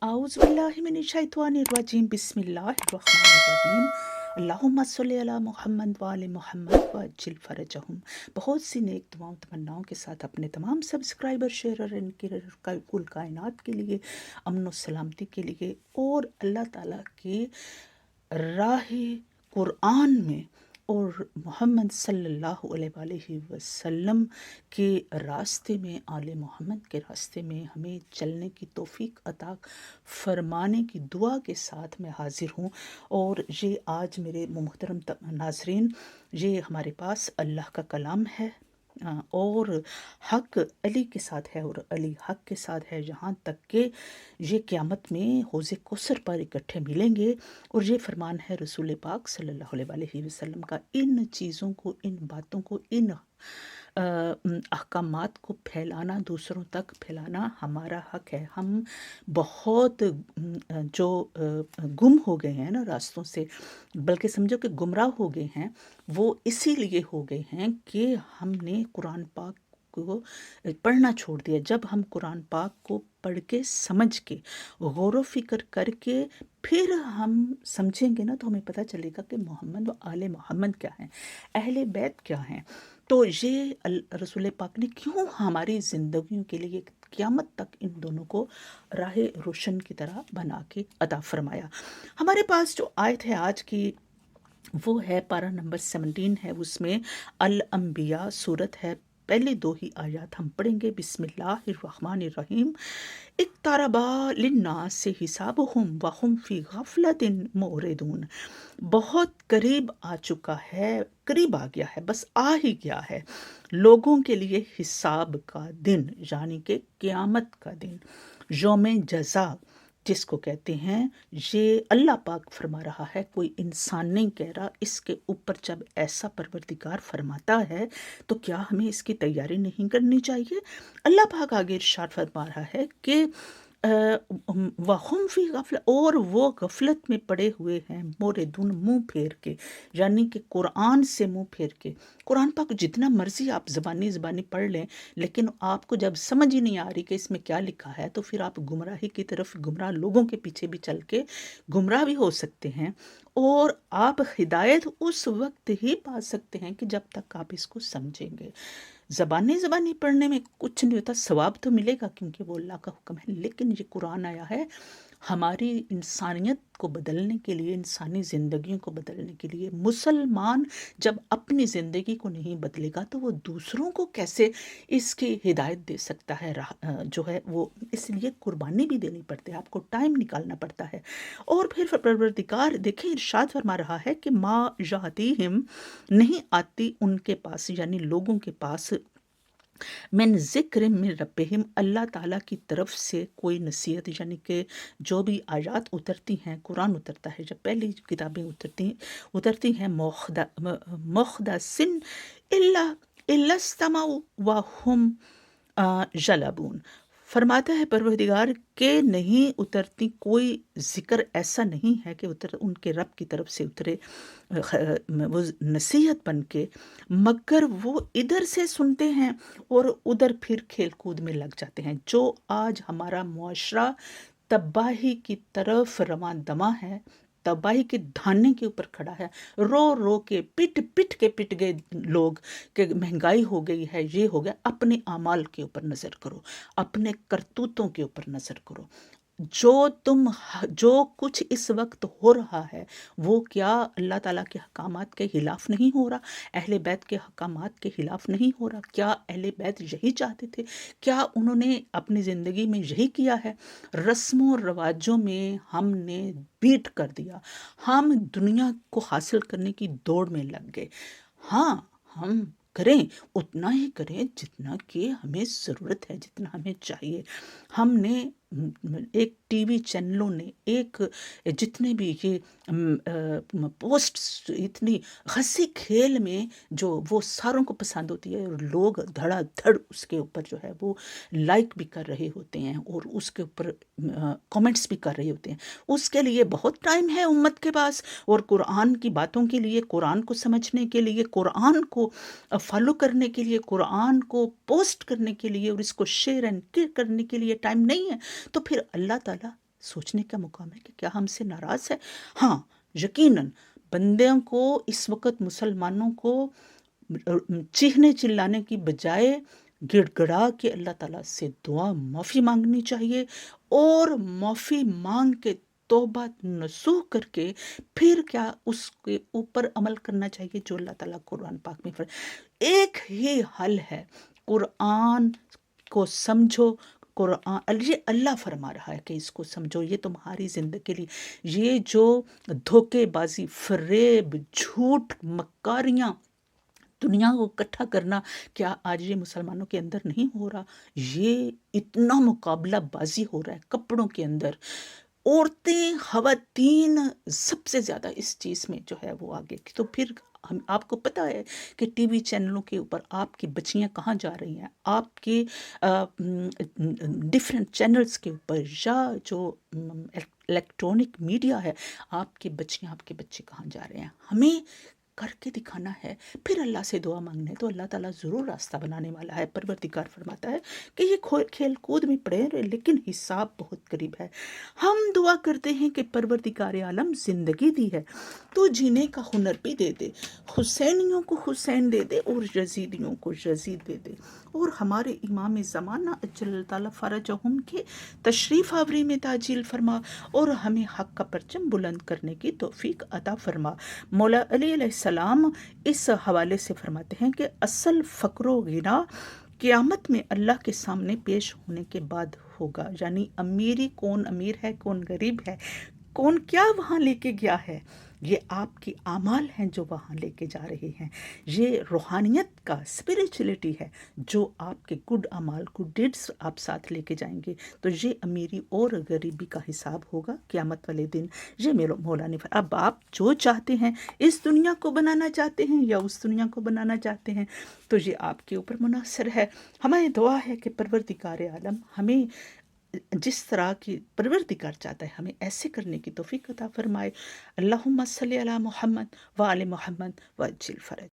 आउज़ुबिल्लाहिमिनश्शैतानिर्रजीम बिस्मिल्लाहिर्रहमानिर्रहीम अल्लाहुम्मा सल्लि अला मोहम्मद व आले मोहम्मद वअज्जिल फ़रजहुम। बहुत सी नेक दुआओं तमन्नाओं के साथ अपने तमाम सब्सक्राइबर शेयर और इनकी कुल कायनात के लिए अमन और सलामती के लिए और अल्लाह ताला के राह कुरान में और मोहम्मद सल्लल्लाहु अलैहि वसल्लम के रास्ते में, आले मोहम्मद के रास्ते में हमें चलने की तौफीक अता फरमाने की दुआ के साथ मैं हाजिर हूँ। और ये आज मेरे मोहतरम नाजरीन, ये हमारे पास अल्लाह का कलाम है और हक अली के साथ है और अली हक के साथ है, यहाँ तक कि ये क़यामत में हौज़े कौसर पर इकट्ठे मिलेंगे। और ये फरमान है रसूल पाक सल्लल्लाहु अलैहि वसल्लम का। इन चीज़ों को, इन बातों को, इन अहकामात को फैलाना, दूसरों तक फैलाना हमारा हक है। हम बहुत जो गुम हो गए हैं ना रास्तों से, बल्कि समझो कि गुमराह हो गए हैं, वो इसीलिए हो गए हैं कि हमने कुरान पाक को पढ़ना छोड़ दिया। जब हम कुरान पाक को पढ़ के, समझ के, गौर व फिक्र करके फिर हम समझेंगे ना, तो हमें पता चलेगा कि मोहम्मद व आले मोहम्मद क्या हैं, अहले बैत क्या हैं। तो ये रसूल पाक ने क्यों हमारी ज़िंदगियों के लिए क़यामत तक इन दोनों को राह रोशन की तरह बना के अता फरमाया। हमारे पास जो आयत है आज की, वो है पारा नंबर 17 है, उसमें अल अंबिया सूरत है। पहले दो ही आयत हम पढ़ेंगे। बिस्मिल्लाहिर्रहमानिर्रहीम। इक्तरबा लिन्नासि हिसाबुहुम व हुम फी गफलतिन मुरिदून। बहुत करीब आ चुका है, करीब आ गया है, बस आ ही गया है लोगों के लिए हिसाब का दिन, यानी कि क़यामत का दिन, यौम जज़ा जिसको कहते हैं। ये अल्लाह पाक फरमा रहा है, कोई इंसान नहीं कह रहा। इसके ऊपर जब ऐसा परवरदिगार फरमाता है तो क्या हमें इसकी तैयारी नहीं करनी चाहिए? अल्लाह पाक आगे इरशाद फरमा रहा है कि वहुम फी गफला, और वो गफलत में पड़े हुए हैं, मोरेदुन मुंह फेर के, यानी कि कुरान से मुंह फेर के। कुरान पाक जितना मर्जी आप ज़बानी पढ़ लें, लेकिन आपको जब समझ ही नहीं आ रही कि इसमें क्या लिखा है, तो फिर आप गुमराही की तरफ, गुमराह लोगों के पीछे भी चल के गुमराह भी हो सकते हैं। और आप हिदायत उस वक्त ही पा सकते हैं कि जब तक आप इसको समझेंगे। ज़बानी पढ़ने में कुछ नहीं होता, सवाब तो मिलेगा क्योंकि वो अल्लाह का हुक्म है, लेकिन ये कुरान आया है हमारी इंसानियत को बदलने के लिए, इंसानी ज़िंदगियों को बदलने के लिए। मुसलमान जब अपनी ज़िंदगी को नहीं बदलेगा तो वो दूसरों को कैसे इसकी हिदायत दे सकता है? जो है वो, इसलिए कुर्बानी भी देनी पड़ती है, आपको टाइम निकालना पड़ता है। और फिर परवरदिगार देखें इरशाद फरमा रहा है कि मा यातीहिम, नहीं आती उनके पास, यानी लोगों के पास, मिन ज़िक्र मिन रब्बिहिम, अल्लाह ताला की तरफ से कोई नसीहत, यानी कि जो भी आयत उतरती हैं, कुरान उतरता है, जब पहली किताबें उतरती हैं, मुहदसिन इल्ला इल्लस्तमाउ व हुम जलबून। फरमाता है परवरदिगार के नहीं उतरती, कोई ज़िक्र ऐसा नहीं है कि उनके रब की तरफ से उतरे वो नसीहत बन के, मगर वो इधर से सुनते हैं और उधर फिर खेल कूद में लग जाते हैं। जो आज हमारा मुआशरा तबाही की तरफ रवां दमा है, तबाही के धाने के ऊपर खड़ा है, रो रो के, पिट गए लोग कि महंगाई हो गई है, ये हो गया। अपने आमाल के ऊपर नज़र करो, अपने करतूतों के ऊपर नज़र करो। जो कुछ इस वक्त हो रहा है, वो क्या अल्लाह ताला के हकामात के खिलाफ नहीं हो रहा? अहले बैत के हकामात के खिलाफ नहीं हो रहा? क्या अहले बैत यही चाहते थे? क्या उन्होंने अपनी ज़िंदगी में यही किया है? रस्मों और रवाजों में हमने बीट कर दिया, हम दुनिया को हासिल करने की दौड़ में लग गए। हाँ, हम करें, उतना ही करें जितना कि हमें ज़रूरत है, जितना हमें चाहिए। हमने एक टीवी चैनलों ने, एक जितने भी ये पोस्ट, इतनी हंसी खेल में जो वो सारों को पसंद होती है, और लोग धड़ाधड़ उसके ऊपर जो है वो लाइक भी कर रहे होते हैं और उसके ऊपर कमेंट्स भी कर रहे होते हैं। उसके लिए बहुत टाइम है उम्मत के पास, और कुरान की बातों के लिए, कुरान को समझने के लिए, कुरान को फॉलो करने के लिए, कुरान को पोस्ट करने के लिए और इसको शेयर एंड करने के लिए टाइम नहीं है। तो फिर अल्लाह ताला سوچنے کا مقام ہے کہ کیا ہم سے ناراض ہے؟ ہاں، یقیناً بندوں کو اس وقت مسلمانوں کو چیخنے چلانے کی بجائے گڑ گڑا کے اللہ تعالیٰ سے دعا معافی مانگنی چاہیے، اور معافی مانگ کے توبہ نصوح کر کے پھر کیا اس کے اوپر عمل کرنا چاہیے جو اللہ تعالیٰ قرآن پاک میں ایک ہی حل ہے، قرآن کو سمجھو۔ قرآن یہ اللہ فرما رہا ہے کہ اس کو سمجھو، یہ تمہاری زندگی کے لیے، یہ جو دھوکے بازی، فریب، جھوٹ، مکاریاں، دنیا کو اکٹھا کرنا، کیا آج یہ مسلمانوں کے اندر نہیں ہو رہا؟ یہ اتنا مقابلہ بازی ہو رہا ہے کپڑوں کے اندر، عورتیں، خواتین سب سے زیادہ اس چیز میں جو ہے وہ آگے کی۔ تو پھر آپ کو پتہ ہے کہ ٹی وی چینلوں کے اوپر آپ کی بچیاں کہاں جا رہی ہیں، آپ کے ڈیفرنٹ چینلز کے اوپر، یا جو الیکٹرانک میڈیا ہے، آپ کے بچیاں، آپ کے بچے کہاں جا رہے ہیں؟ ہمیں کر کے دکھانا ہے، پھر اللہ سے دعا مانگنا ہے، تو اللہ تعالیٰ ضرور راستہ بنانے والا ہے۔ پروردگار فرماتا ہے کہ یہ کھیل کود میں پڑے رہے، لیکن حساب بہت قریب ہے۔ ہم دعا کرتے ہیں کہ پروردگار عالم زندگی دی ہے تو جینے کا ہنر بھی دے دے، حسینیوں کو حسین دے دے اور یزیدیوں کو یزید دے دے، اور ہمارے امام زمانہ اجل تعالیٰ فرجہم کے تشریف آوری میں تعجیل فرما، اور ہمیں حق کا پرچم بلند کرنے کی توفیق عطا فرما۔ مولا علی علیہ السلام اس حوالے سے فرماتے ہیں کہ اصل فقر و غنا قیامت میں اللہ کے سامنے پیش ہونے کے بعد ہوگا، یعنی امیری، کون امیر ہے کون غریب ہے، کون کیا وہاں لے کے گیا ہے، یہ آپ کی اعمال ہیں جو وہاں لے کے جا رہے ہیں، یہ روحانیت کا اسپریچولیٹی ہے جو آپ کے گڈ اعمال، گڈ ڈیڈس آپ ساتھ لے کے جائیں گے۔ تو یہ امیری اور غریبی کا حساب ہوگا قیامت والے دن۔ یہ مولا نے اب آپ جو چاہتے ہیں، اس دنیا کو بنانا چاہتے ہیں یا اس دنیا کو بنانا چاہتے ہیں، تو یہ آپ کے اوپر منحصر ہے۔ ہماری دعا ہے کہ پروردگار عالم ہمیں جس طرح کی پروردگار چاہتا ہے ہمیں ایسے کرنے کی توفیق عطا فرمائے۔ اللہم صلی علی محمد و آل محمد وعجل فرج۔